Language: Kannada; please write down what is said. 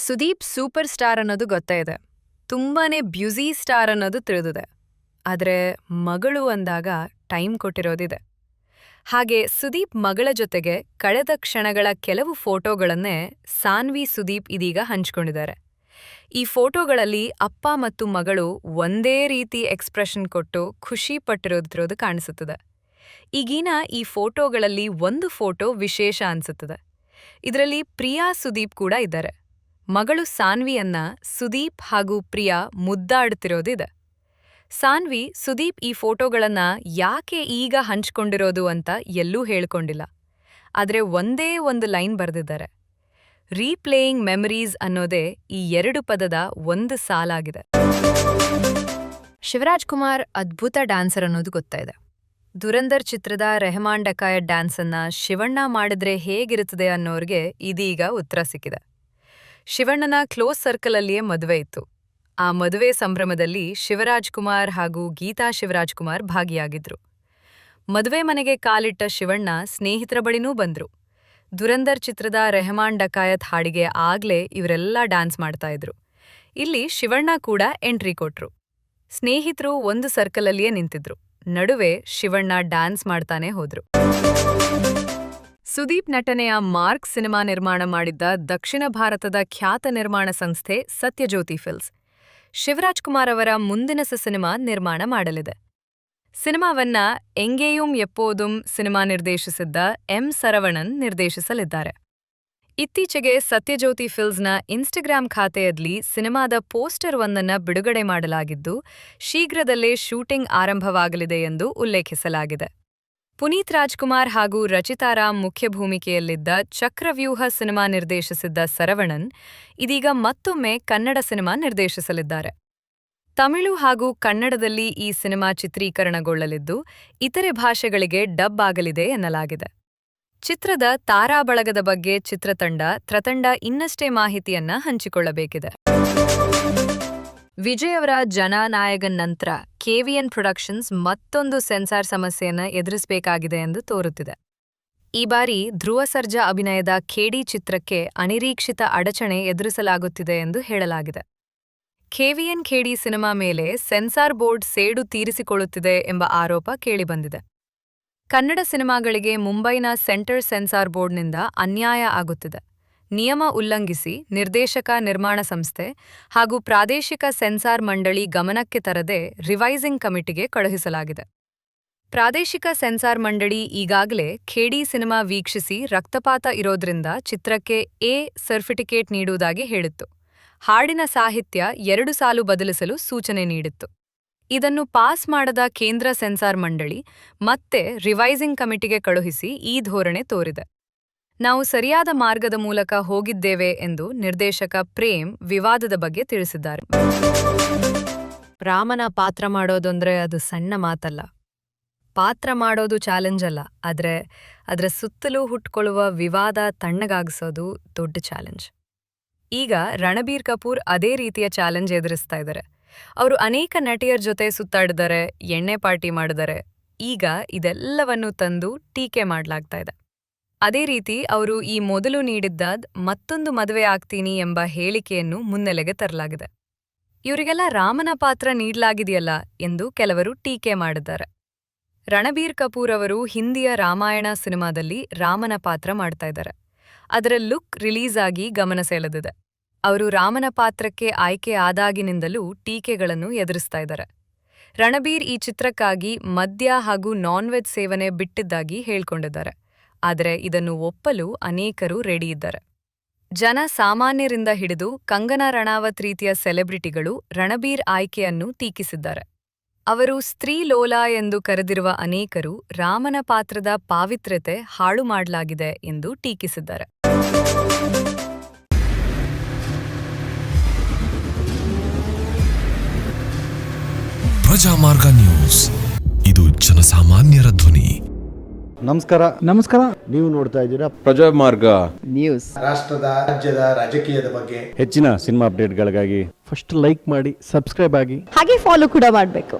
ಸುದೀಪ್ ಸೂಪರ್ ಸ್ಟಾರ್ ಅನ್ನೋದು ಗೊತ್ತೇ ಇದೆ. ತುಂಬಾನೇ ಬ್ಯುಸಿ ಸ್ಟಾರ್ ಅನ್ನೋದು ತಿಳಿದಿದೆ. ಆದರೆ ಮಗಳು ಅಂದಾಗ ಟೈಮ್ ಕೊಟ್ಟಿರೋದಿದೆ. ಹಾಗೆ ಸುದೀಪ್ ಮಗಳ ಜೊತೆಗೆ ಕಳೆದ ಕ್ಷಣಗಳ ಕೆಲವು ಫೋಟೋಗಳನ್ನೇ ಸಾನ್ವಿ ಸುದೀಪ್ ಇದೀಗ ಹಂಚಿಕೊಂಡಿದ್ದಾರೆ. ಈ ಫೋಟೋಗಳಲ್ಲಿ ಅಪ್ಪ ಮತ್ತು ಮಗಳು ಒಂದೇ ರೀತಿ ಎಕ್ಸ್ಪ್ರೆಷನ್ ಕೊಟ್ಟು ಖುಷಿ ಪಟ್ಟಿರೋದಿರೋದು ಕಾಣಿಸುತ್ತದೆ. ಈಗಿನ ಈ ಫೋಟೋಗಳಲ್ಲಿ ಒಂದು ಫೋಟೋ ವಿಶೇಷ ಅನ್ಸುತ್ತದೆ. ಇದರಲ್ಲಿ ಪ್ರಿಯಾ ಸುದೀಪ್ ಕೂಡ ಇದ್ದಾರೆ. ಮಗಳು ಸಾನ್ವಿಯನ್ನ ಸುದೀಪ್ ಹಾಗೂ ಪ್ರಿಯಾ ಮುದ್ದಾಡುತ್ತಿರೋದಿದೆ. ಸಾನ್ವಿ ಸುದೀಪ್ ಈ ಫೋಟೋಗಳನ್ನ ಯಾಕೆ ಈಗ ಹಂಚ್ಕೊಂಡಿರೋದು ಅಂತ ಎಲ್ಲೂ ಹೇಳ್ಕೊಂಡಿಲ್ಲ. ಆದರೆ ಒಂದೇ ಒಂದು ಲೈನ್ ಬರೆದಿದ್ದಾರೆ. ರೀಪ್ಲೇಯಿಂಗ್ ಮೆಮರೀಸ್ ಅನ್ನೋದೇ ಈ ಎರಡು ಪದದ ಒಂದು ಸಾಲಾಗಿದೆ. ಶಿವರಾಜ್ ಕುಮಾರ್ ಅದ್ಭುತ ಡ್ಯಾನ್ಸರ್ ಅನ್ನೋದು ಗೊತ್ತಾಯಿದೆ. ದುರಂದರ್ ಚಿತ್ರದ ರೆಹಮಾನ್ ಡಕಾಯತ್ ಡ್ಯಾನ್ಸನ್ನ ಶಿವಣ್ಣ ಮಾಡಿದ್ರೆ ಹೇಗಿರುತ್ತದೆ ಅನ್ನೋರ್ಗೆ ಇದೀಗ ಉತ್ತರ ಸಿಕ್ಕಿದೆ. ಶಿವಣ್ಣನ ಕ್ಲೋಸ್ ಸರ್ಕಲಲ್ಲಿಯೇ ಮದುವೆ ಇತ್ತು. ಆ ಮದುವೆ ಸಂಭ್ರಮದಲ್ಲಿ ಶಿವರಾಜ್ ಕುಮಾರ್ ಹಾಗೂ ಗೀತಾ ಶಿವರಾಜ್ ಕುಮಾರ್ ಭಾಗಿಯಾಗಿದ್ರು. ಮದುವೆ ಮನೆಗೆ ಕಾಲಿಟ್ಟ ಶಿವಣ್ಣ ಸ್ನೇಹಿತರ ಬಳಿನೂ ಬಂದ್ರು. ದುರಂದರ್ ಚಿತ್ರದ ರೆಹಮಾನ್ ಡಕಾಯತ್ ಹಾಡಿಗೆ ಆಗ್ಲೇ ಇವರೆಲ್ಲ ಡ್ಯಾನ್ಸ್ ಮಾಡ್ತಾ ಇದ್ರು. ಇಲ್ಲಿ ಶಿವಣ್ಣ ಕೂಡ ಎಂಟ್ರಿ ಕೊಟ್ರು. ಸ್ನೇಹಿತರು ಒಂದು ಸರ್ಕಲಲ್ಲಿಯೇ ನಿಂತಿದ್ರು. ನಡುವೆ ಶಿವಣ್ಣ ಡ್ಯಾನ್ಸ್ ಮಾಡ್ತಾನೆ ಹೋದ್ರು. ಸುದೀಪ್ ನಟನೆಯ ಮಾರ್ಕ್ ಸಿನಿಮಾ ನಿರ್ಮಾಣ ಮಾಡಿದ್ದ ದಕ್ಷಿಣ ಭಾರತದ ಖ್ಯಾತ ನಿರ್ಮಾಣ ಸಂಸ್ಥೆ ಸತ್ಯಜ್ಯೋತಿ ಫಿಲ್ಮ್ಸ್ ಶಿವರಾಜ್ ಕುಮಾರ್ ಅವರ ಮುಂದಿನ ಸಿನಿಮಾ ನಿರ್ಮಾಣ ಮಾಡಲಿದೆ. ಸಿನಿಮಾವನ್ನ ಎಂಗೇಯುಂ ಎಪ್ಪೋದುಂ ಸಿನಿಮಾ ನಿರ್ದೇಶಿಸಿದ್ದ ಎಂ ಸರವಣನ್ ನಿರ್ದೇಶಿಸಲಿದ್ದಾರೆ. ಇತ್ತೀಚೆಗೆ ಸತ್ಯಜ್ಯೋತಿ ಫಿಲ್ಮ್ಸ್ನ ಇನ್ಸ್ಟಾಗ್ರಾಂ ಖಾತೆಯಲ್ಲಿ ಸಿನಿಮಾದ ಪೋಸ್ಟರ್ ಒಂದನ್ನು ಬಿಡುಗಡೆ ಮಾಡಲಾಗಿದ್ದು, ಶೀಘ್ರದಲ್ಲೇ ಶೂಟಿಂಗ್ ಆರಂಭವಾಗಲಿದೆ ಎಂದು ಉಲ್ಲೇಖಿಸಲಾಗಿದೆ. ಪುನೀತ್ ರಾಜ್ಕುಮಾರ್ ಹಾಗೂ ರಚಿತಾ ರಾಮ್ ಮುಖ್ಯ ಭೂಮಿಕೆಯಲ್ಲಿದ್ದ ಚಕ್ರವ್ಯೂಹ ಸಿನಿಮಾ ನಿರ್ದೇಶಿಸಿದ್ದ ಸರವಣನ್ ಇದೀಗ ಮತ್ತೊಮ್ಮೆ ಕನ್ನಡ ಸಿನಿಮಾ ನಿರ್ದೇಶಿಸಲಿದ್ದಾರೆ. ತಮಿಳು ಹಾಗೂ ಕನ್ನಡದಲ್ಲಿ ಈ ಸಿನಿಮಾ ಚಿತ್ರೀಕರಣಗೊಳ್ಳಲಿದ್ದು, ಇತರೆ ಭಾಷೆಗಳಿಗೆ ಡಬ್ ಆಗಲಿದೆ ಎನ್ನಲಾಗಿದೆ. ಚಿತ್ರದ ತಾರಾಬಳಗದ ಬಗ್ಗೆ ಚಿತ್ರತಂಡ ಇನ್ನಷ್ಟೇ ಮಾಹಿತಿಯನ್ನ ಹಂಚಿಕೊಳ್ಳಬೇಕಿದೆ. ವಿಜಯ್ ಅವರ ಜನನಾಯಕನ್ ನಂತರ ಕೆವಿಎನ್ ಪ್ರೊಡಕ್ಷನ್ಸ್ ಮತ್ತೊಂದು ಸೆನ್ಸಾರ್ ಸಮಸ್ಯೆಯನ್ನು ಎದುರಿಸಬೇಕಾಗಿದೆ ಎಂದು ತೋರುತ್ತಿದೆ. ಈ ಬಾರಿ ಧ್ರುವ ಸರ್ಜಾ ಅಭಿನಯದ ಖೇಡಿ ಚಿತ್ರಕ್ಕೆ ಅನಿರೀಕ್ಷಿತ ಅಡಚಣೆ ಎದುರಿಸಲಾಗುತ್ತಿದೆ ಎಂದು ಹೇಳಲಾಗಿದೆ. ಕೆವಿಎನ್ ಖೇಡಿ ಸಿನಿಮಾ ಮೇಲೆ ಸೆನ್ಸಾರ್ ಬೋರ್ಡ್ ಸೇಡು ತೀರಿಸಿಕೊಳ್ಳುತ್ತಿದೆ ಎಂಬ ಆರೋಪ ಕೇಳಿಬಂದಿದೆ. ಕನ್ನಡ ಸಿನಿಮಾಗಳಿಗೆ ಮುಂಬೈನ ಸೆಂಟರ್ ಸೆನ್ಸಾರ್ ಬೋರ್ಡ್ನಿಂದ ಅನ್ಯಾಯ ಆಗುತ್ತಿದೆ. ನಿಯಮ ಉಲ್ಲಂಘಿಸಿ ನಿರ್ದೇಶಕ ನಿರ್ಮಾಣ ಸಂಸ್ಥೆ ಹಾಗೂ ಪ್ರಾದೇಶಿಕ ಸೆನ್ಸಾರ್ ಮಂಡಳಿ ಗಮನಕ್ಕೆ ತರದೆ ರಿವೈಸಿಂಗ್ ಕಮಿಟಿಗೆ ಕಳುಹಿಸಲಾಗಿದೆ. ಪ್ರಾದೇಶಿಕ ಸೆನ್ಸಾರ್ ಮಂಡಳಿ ಈಗಾಗಲೇ ಖೇಡಿ ಸಿನಿಮಾ ವೀಕ್ಷಿಸಿ ರಕ್ತಪಾತ ಇರೋದ್ರಿಂದ ಚಿತ್ರಕ್ಕೆ ಎ ಸರ್ಟಿಫಿಕೇಟ್ ನೀಡುವುದಾಗಿ ಹೇಳಿತ್ತು. ಹಾಡಿನ ಸಾಹಿತ್ಯ 2 ಸಾಲು ಬದಲಿಸಲು ಸೂಚನೆ ನೀಡಿತ್ತು. ಇದನ್ನು ಪಾಸ್ ಮಾಡದ ಕೇಂದ್ರ ಸೆನ್ಸಾರ್ ಮಂಡಳಿ ಮತ್ತೆ ರಿವೈಸಿಂಗ್ ಕಮಿಟಿಗೆ ಕಳುಹಿಸಿ ಈ ಧೋರಣೆ ತೋರಿದೆ. ನಾವು ಸರಿಯಾದ ಮಾರ್ಗದ ಮೂಲಕ ಹೋಗಿದ್ದೇವೆ ಎಂದು ನಿರ್ದೇಶಕ ಪ್ರೇಮ್ ವಿವಾದದ ಬಗ್ಗೆ ತಿಳಿಸಿದ್ದಾರೆ. ರಾಮನ ಪಾತ್ರ ಮಾಡೋದಂದ್ರೆ ಅದು ಸಣ್ಣ ಮಾತಲ್ಲ. ಪಾತ್ರ ಮಾಡೋದು ಚಾಲೆಂಜ್ ಅಲ್ಲ, ಆದರೆ ಅದರ ಸುತ್ತಲೂ ಹುಟ್ಕೊಳ್ಳುವ ವಿವಾದ ತಣ್ಣಗಾಗಿಸೋದು ದೊಡ್ಡ ಚಾಲೆಂಜ್. ಈಗ ರಣಬೀರ್ ಕಪೂರ್ ಅದೇ ರೀತಿಯ ಚಾಲೆಂಜ್ ಎದುರಿಸ್ತಾ ಇದ್ದಾರೆ. ಅವರು ಅನೇಕ ನಟಿಯರ ಜೊತೆ ಸುತ್ತಾಡಿದರೆ, ಎಣ್ಣೆ ಪಾರ್ಟಿ ಮಾಡಿದರೆ. ಈಗ ಇದೆಲ್ಲವನ್ನೂ ತಂದು ಟೀಕೆ ಮಾಡಲಾಗ್ತಾ ಇದೆ. ಅದೇ ರೀತಿ ಅವರು ಈ ಮೊದಲು ನೀಡಿದ್ದಾದ ಮತ್ತೊಂದು ಮದುವೆ ಆಗ್ತೀನಿ ಎಂಬ ಹೇಳಿಕೆಯನ್ನು ಮುನ್ನೆಲೆಗೆ ತರಲಾಗಿದೆ. ಇವರಿಗೆಲ್ಲ ರಾಮನ ಪಾತ್ರ ನೀಡಲಾಗಿದೆಯಲ್ಲ ಎಂದು ಕೆಲವರು ಟೀಕೆ ಮಾಡಿದ್ದಾರೆ. ರಣಬೀರ್ ಕಪೂರ್ ಅವರು ಹಿಂದಿಯ ರಾಮಾಯಣ ಸಿನಿಮಾದಲ್ಲಿ ರಾಮನ ಪಾತ್ರ ಮಾಡ್ತಾ ಇದ್ದಾರೆ. ಅದರ ಲುಕ್ ರಿಲೀಸ್ ಆಗಿ ಗಮನ ಸೆಳೆದಿದೆ. ಅವರು ರಾಮನ ಪಾತ್ರಕ್ಕೆ ಆಯ್ಕೆ ಆದಾಗಿನಿಂದಲೂ ಟೀಕೆಗಳನ್ನು ಎದುರಿಸ್ತಾ ಇದ್ದಾರೆ. ರಣಬೀರ್ ಈ ಚಿತ್ರಕ್ಕಾಗಿ ಮದ್ಯ ಹಾಗೂ ನಾನ್ ವೆಜ್ ಸೇವನೆ ಬಿಟ್ಟಿದ್ದಾಗಿ ಹೇಳ್ಕೊಂಡಿದ್ದಾರೆ. ಆದರೆ ಇದನ್ನು ಒಪ್ಪಲು ಅನೇಕರು ರೆಡಿ ಇದ್ದಾರೆ. ಜನ ಸಾಮಾನ್ಯರಿಂದ ಹಿಡಿದು ಕಂಗನಾ ರಣಾವತ್ ರೀತಿಯ ಸೆಲೆಬ್ರಿಟಿಗಳು ರಣಬೀರ್ ಆಯ್ಕೆಯನ್ನು ಟೀಕಿಸಿದ್ದಾರೆ. ಅವರು ಸ್ತ್ರೀ ಲೋಲ ಎಂದು ಕರೆದಿರುವ ಅನೇಕರು ರಾಮನ ಪಾತ್ರದ ಪಾವಿತ್ರ್ಯತೆ ಹಾಳು ಮಾಡಲಾಗಿದೆ ಎಂದು ಟೀಕಿಸಿದ್ದಾರೆ. ಪ್ರಜಾಮಾರ್ಗ ನ್ಯೂಸ್, ಇದು ಜನಸಾಮಾನ್ಯರ ಧ್ವನಿ. ನಮಸ್ಕಾರ. ನೀವು ನೋಡ್ತಾ ಇದ್ದೀರಾ ಪ್ರಜಾಮಾರ್ಗ ನ್ಯೂಸ್. ರಾಷ್ಟ್ರದ ರಾಜ್ಯದ ರಾಜಕೀಯದ ಬಗ್ಗೆ ಹೆಚ್ಚಿನ ಸಿನಿಮಾ ಅಪ್ಡೇಟ್ಗಳಿಗಾಗಿ ಫಸ್ಟ್ ಲೈಕ್ ಮಾಡಿ, ಸಬ್ಸ್ಕ್ರೈಬ್ ಆಗಿ, ಹಾಗೆ ಫಾಲೋ ಕೂಡ ಮಾಡಬೇಕು.